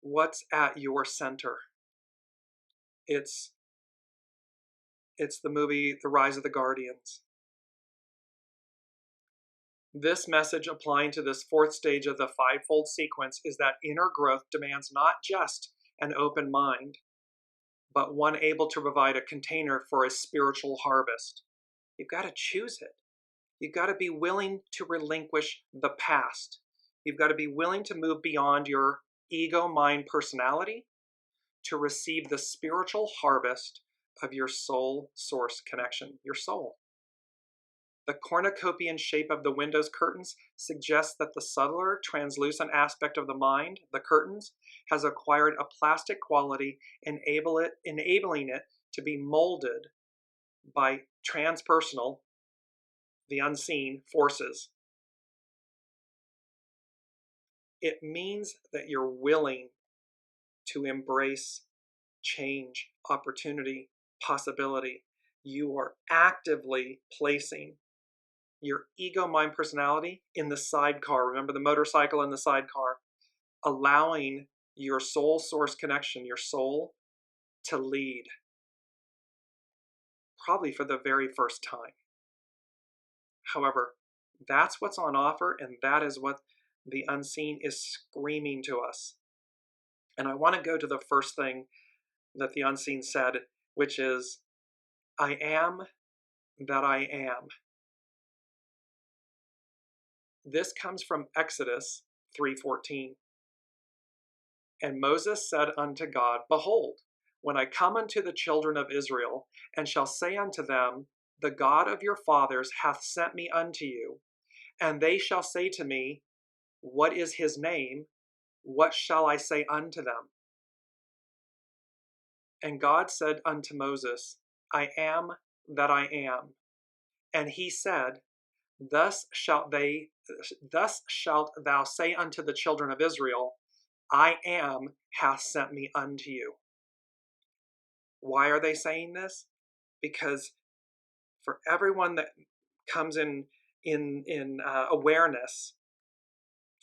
What's at your center? It's the movie The Rise of the Guardians. This message applying to this fourth stage of the fivefold sequence is that inner growth demands not just an open mind, but one able to provide a container for a spiritual harvest. You've got to choose it. You've got to be willing to relinquish the past. You've got to be willing to move beyond your ego, mind, personality to receive the spiritual harvest of your soul source connection, your soul. The cornucopian shape of the window's curtains suggests that the subtler, translucent aspect of the mind, the curtains, has acquired a plastic quality, enabling it to be molded by transpersonal, the unseen forces. It means that you're willing to embrace change, opportunity, possibility. You are actively placing your ego, mind, personality in the sidecar. Remember the motorcycle in the sidecar? Allowing your soul source connection, your soul, to lead. Probably for the very first time. However, that's what's on offer, and that is what the unseen is screaming to us. And I want to go to the first thing that the unseen said, which is, I am that I am. This comes from Exodus 3:14. And Moses said unto God, Behold, when I come unto the children of Israel, and shall say unto them, The God of your fathers hath sent me unto you, and they shall say to me, What is his name? What shall I say unto them? And God said unto Moses, I am that I am. And he said, Thus shalt thou say unto the children of Israel, I am hath sent me unto you. Why are they saying this? Because for everyone that comes in awareness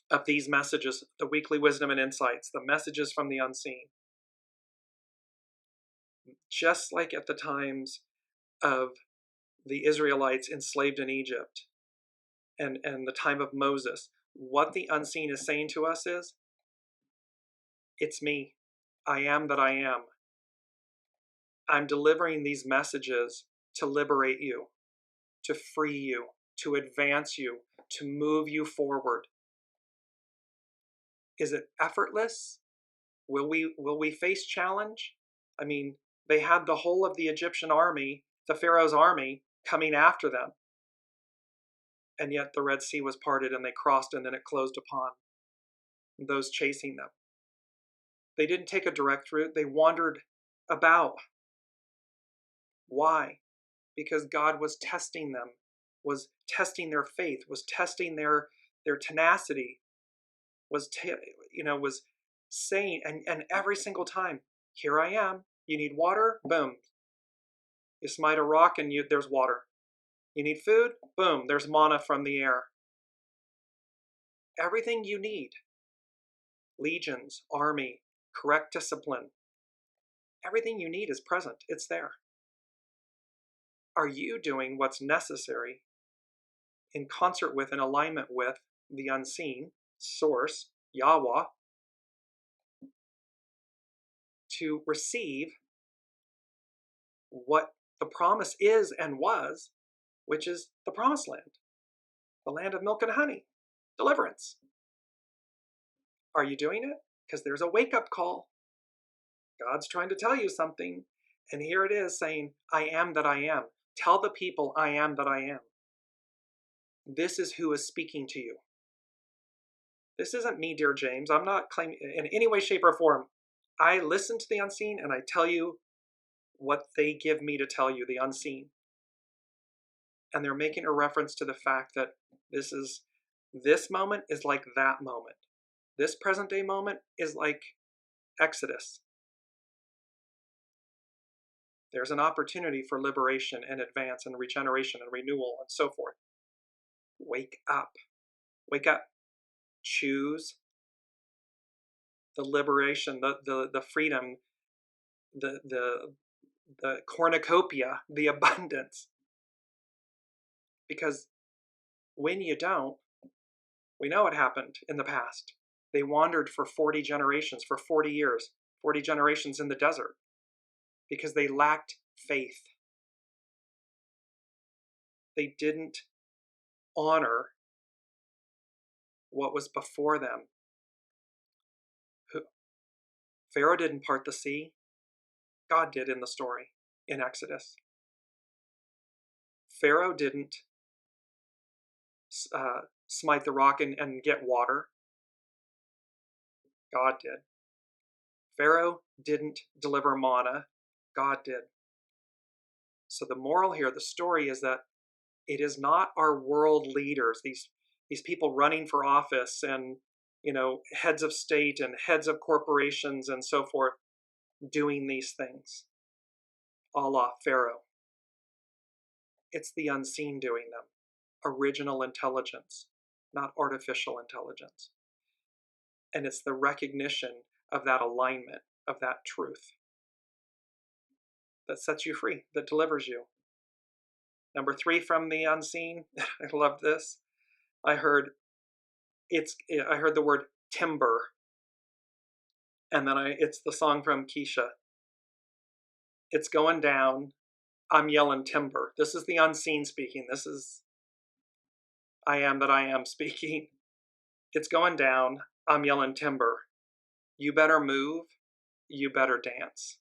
of these messages, the weekly wisdom and insights, the messages from the unseen, just like at the times of the Israelites enslaved in Egypt and the time of Moses, what the unseen is saying to us is, it's me. I am that I am. I'm delivering these messages to liberate you, to free you, to advance you, to move you forward. Is it effortless? Will we face challenge? I mean, they had the whole of the Egyptian army, the Pharaoh's army, coming after them. And yet the Red Sea was parted and they crossed, and then it closed upon those chasing them. They didn't take a direct route. They wandered about. Why? Because God was testing them, was testing their faith, was testing their tenacity, was saying, and every single time, here I am. You need water? Boom. You smite a rock and there's water. You need food? Boom, there's manna from the air. Everything you need. Legions, army, correct discipline. Everything you need is present. It's there. Are you doing what's necessary in concert with, in alignment with the unseen source, Yahweh, to receive what the promise is and was, which is the promised land, the land of milk and honey, deliverance? Are you doing it? Because there's a wake-up call. God's trying to tell you something. And here it is saying, I am that I am. Tell the people I am that I am. This is who is speaking to you. This isn't me, Dearjames. I'm not claiming in any way, shape, or form. I listen to the unseen and I tell you what they give me to tell you, the unseen. And they're making a reference to the fact that this moment is like that moment. This present day moment is like Exodus. There's an opportunity for liberation and advance and regeneration and renewal and so forth. Wake up. Wake up. Choose the liberation, the freedom, the cornucopia, the abundance. Because when you don't, we know what happened in the past. They wandered for 40 generations, for 40 years, 40 generations in the desert, because they lacked faith. They didn't honor what was before them. Pharaoh didn't part the sea. God did in the story in Exodus. Pharaoh didn't smite the rock and get water. God did. Pharaoh didn't deliver manna. God did. So the moral here, the story is that it is not our world leaders, these people running for office and, heads of state and heads of corporations and so forth, doing these things, a la Pharaoh. It's the unseen doing them. Original intelligence, not artificial intelligence. And it's the recognition of that alignment, of that truth, that sets you free, that delivers you. Number 3 from the unseen, I love this. I heard the word timber, and then it's the song from Keisha. It's going down. I'm yelling timber. This is the unseen speaking. This is I am that I am speaking. It's going down. I'm yelling timber. You better move. You better dance.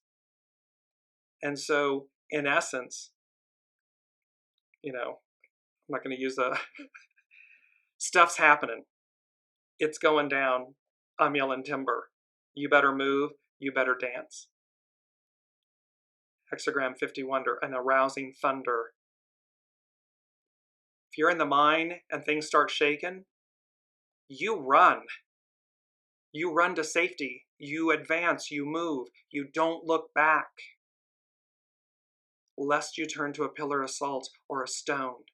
And so, in essence, I'm not going to use stuff's happening. It's going down. I'm yelling timber. You better move. You better dance. Hexagram 51, an arousing thunder. If you're in the mine and things start shaking, you run. You run to safety. You advance. You move. You don't look back, lest you turn to a pillar of salt or a stone.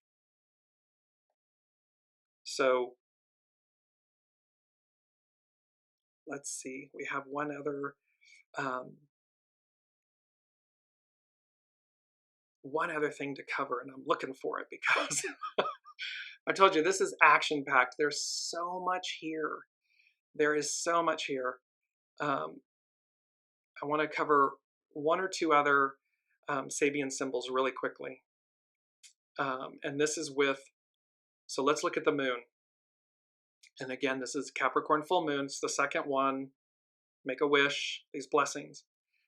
So, let's see. We have one other thing to cover, and I'm looking for it because I told you this is action-packed. There's so much here. There is so much here. I want to cover one or two other Sabian symbols really quickly. And this is so let's look at the moon. And again, this is Capricorn full moon. It's the second one. Make a wish, these blessings.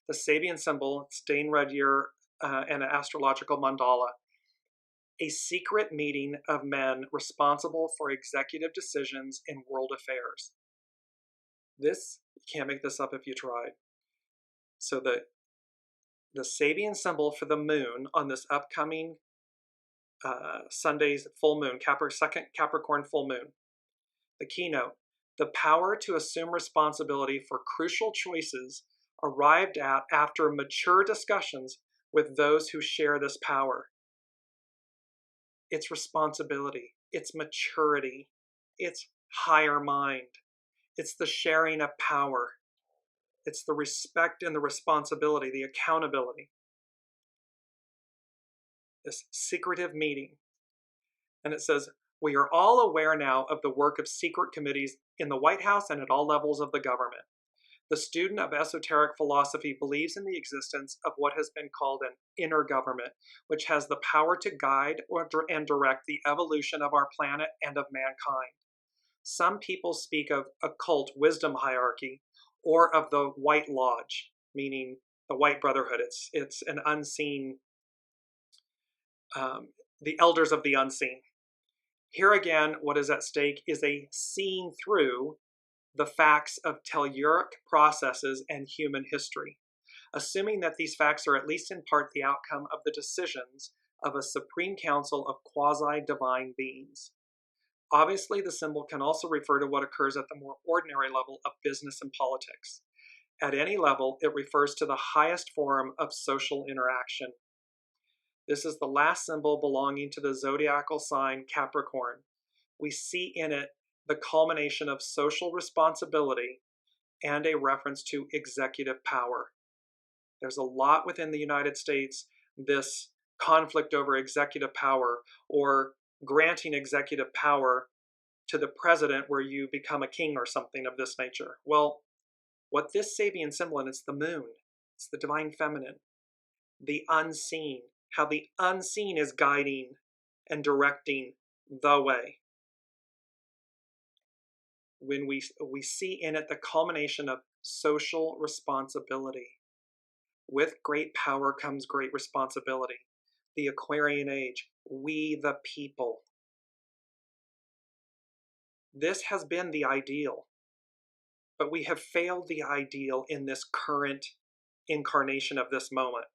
The Sabian symbol, stain red year, and an astrological mandala. A secret meeting of men responsible for executive decisions in world affairs. You can't make this up if you tried. So the Sabian symbol for the moon on this upcoming Sunday's full moon, second Capricorn full moon. The keynote, the power to assume responsibility for crucial choices arrived at after mature discussions with those who share this power. It's responsibility, it's maturity, it's higher mind, it's the sharing of power, it's the respect and the responsibility, the accountability. This secretive meeting. And it says, we are all aware now of the work of secret committees in the White House and at all levels of the government. The student of esoteric philosophy believes in the existence of what has been called an inner government, which has the power to guide and direct the evolution of our planet and of mankind. Some people speak of occult wisdom hierarchy or of the White Lodge, meaning the White Brotherhood. It's an unseen, the elders of the unseen. Here again, what is at stake is a seeing through the facts of telluric processes and human history, assuming that these facts are at least in part the outcome of the decisions of a supreme council of quasi-divine beings. Obviously, the symbol can also refer to what occurs at the more ordinary level of business and politics. At any level, it refers to the highest form of social interaction. This is the last symbol belonging to the zodiacal sign Capricorn. We see in it the culmination of social responsibility and a reference to executive power. There's a lot within the United States, this conflict over executive power or granting executive power to the president where you become a king or something of this nature. Well, what this Sabian symbol, and it's the moon, it's the divine feminine, the unseen, how the unseen is guiding and directing the way. When we see in it the culmination of social responsibility. With great power comes great responsibility. The Aquarian age, we the people. This has been the ideal, but we have failed the ideal in this current incarnation of this moment.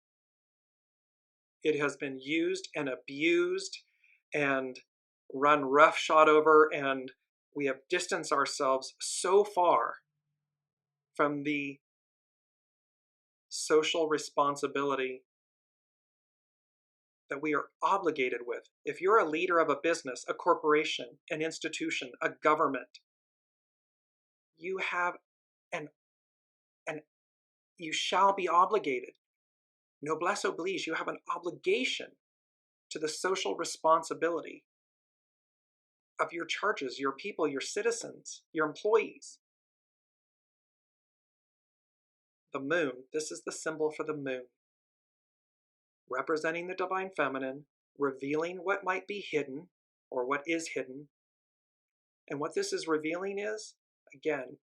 It has been used and abused and run roughshod over, and we have distanced ourselves so far from the social responsibility that we are obligated with. If you're a leader of a business, a corporation, an institution, a government, you have and you shall be obligated. Noblesse oblige, you have an obligation to the social responsibility of your charges, your people, your citizens, your employees. The moon, this is the symbol for the moon, representing the divine feminine, revealing what might be hidden or what is hidden. And what this is revealing is, again,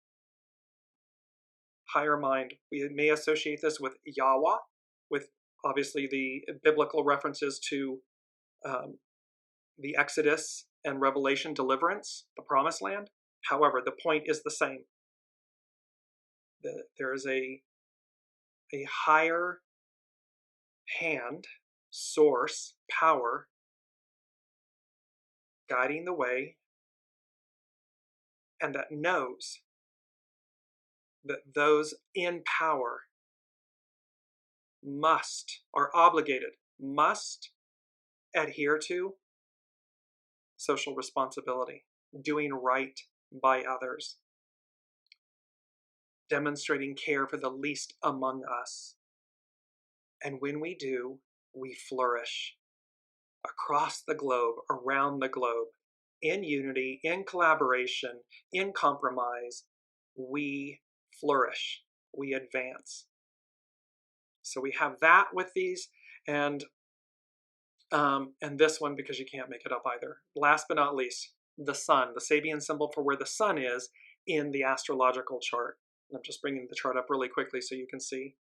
higher mind. We may associate this with Yahweh, with obviously the biblical references to the Exodus and Revelation deliverance, the promised land. However, the point is the same. There is a higher hand, source, power, guiding the way, and that knows that those in power are obligated, must adhere to social responsibility, doing right by others, demonstrating care for the least among us. And when we do, we flourish across the globe, around the globe, in unity, in collaboration, in compromise. We flourish, we advance. So we have that with these, and this one, because you can't make it up either. Last but not least, the sun, the Sabian symbol for where the sun is in the astrological chart. And I'm just bringing the chart up really quickly so you can see.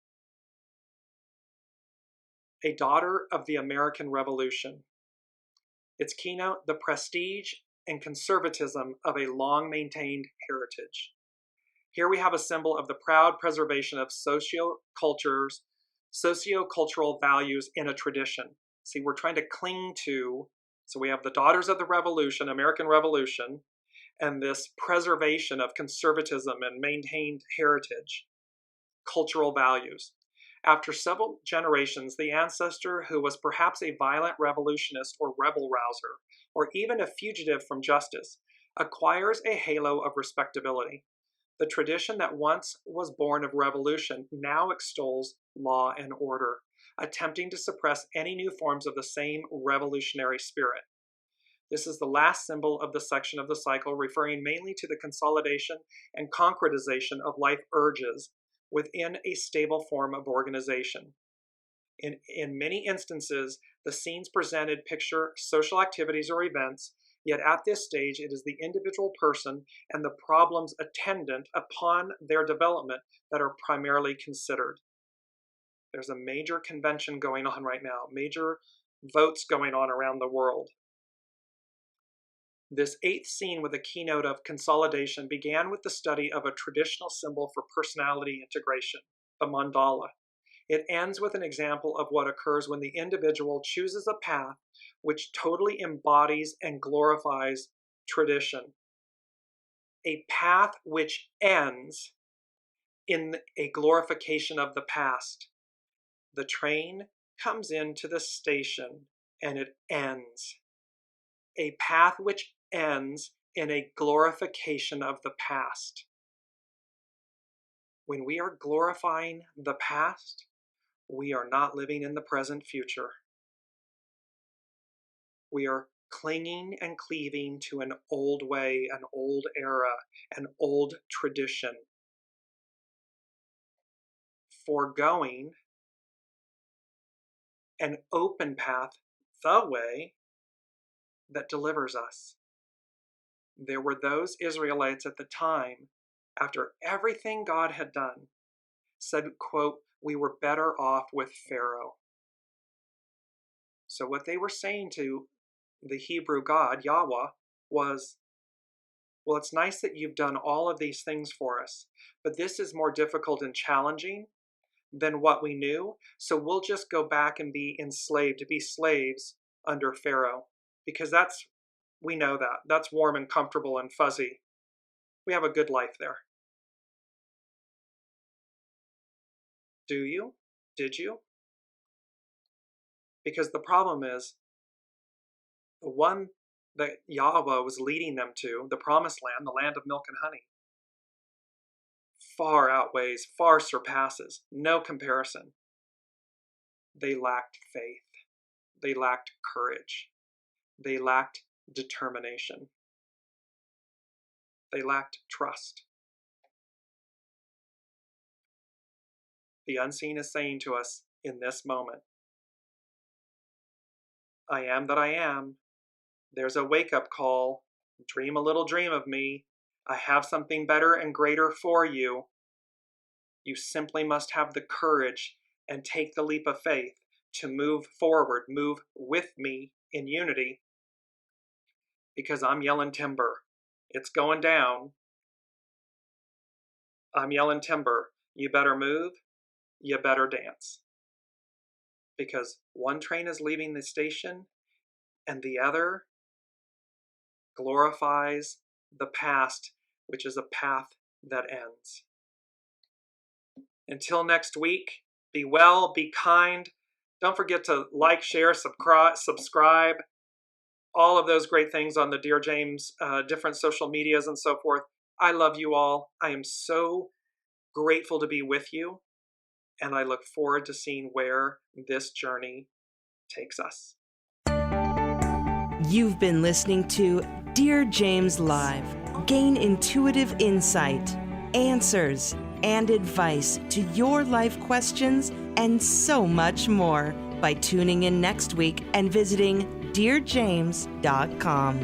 A daughter of the American Revolution. Its keynote, the prestige and conservatism of a long-maintained heritage. Here we have a symbol of the proud preservation of sociocultural values in a tradition. See, we're trying to cling to, so we have the daughters of the Revolution, American Revolution, and this preservation of conservatism and maintained heritage, cultural values. After several generations, the ancestor who was perhaps a violent revolutionist or rebel rouser, or even a fugitive from justice, acquires a halo of respectability. The tradition that once was born of revolution now extols law and order, attempting to suppress any new forms of the same revolutionary spirit. This is the last symbol of the section of the cycle, referring mainly to the consolidation and concretization of life urges within a stable form of organization. In many instances, the scenes presented picture social activities or events, yet at this stage it is the individual person and the problems attendant upon their development that are primarily considered. There's a major convention going on right now, major votes going on around the world. This 8th scene with a keynote of consolidation began with the study of a traditional symbol for personality integration, the mandala. It ends with an example of what occurs when the individual chooses a path which totally embodies and glorifies tradition. A path which ends in a glorification of the past. The train comes into the station and it ends. A path which ends in a glorification of the past. When we are glorifying the past, we are not living in the present future. We are clinging and cleaving to an old way, an old era, an old tradition. Foregoing an open path, the way that delivers us. There were those Israelites at the time, after everything God had done, said, quote, we were better off with Pharaoh. So what they were saying to the Hebrew God, Yahweh, was, well, it's nice that you've done all of these things for us, but this is more difficult and challenging than what we knew, so we'll just go back and be enslaved, to be slaves under Pharaoh, because we know that's warm and comfortable and fuzzy. We have a good life there. Do you? Did you? Because the problem is, the one that Yahweh was leading them to, the promised land, the land of milk and honey, far outweighs, far surpasses, no comparison. They lacked faith. They lacked courage. They lacked determination. They lacked trust. The unseen is saying to us in this moment, I am that I am. There's a wake-up call. Dream a little dream of me. I have something better and greater for you. You simply must have the courage and take the leap of faith to move forward, move with me in unity, because I'm yelling timber. It's going down. I'm yelling timber. You better move. You better dance. Because one train is leaving the station and the other glorifies the past, which is a path that ends. Until next week, be well, be kind. Don't forget to like, share, subscribe, all of those great things on the Dearjames, different social medias and so forth. I love you all. I am so grateful to be with you, and I look forward to seeing where this journey takes us. You've been listening to Dearjames Live. Gain intuitive insight, answers, and advice to your life questions and so much more by tuning in next week and visiting Dearjames.com.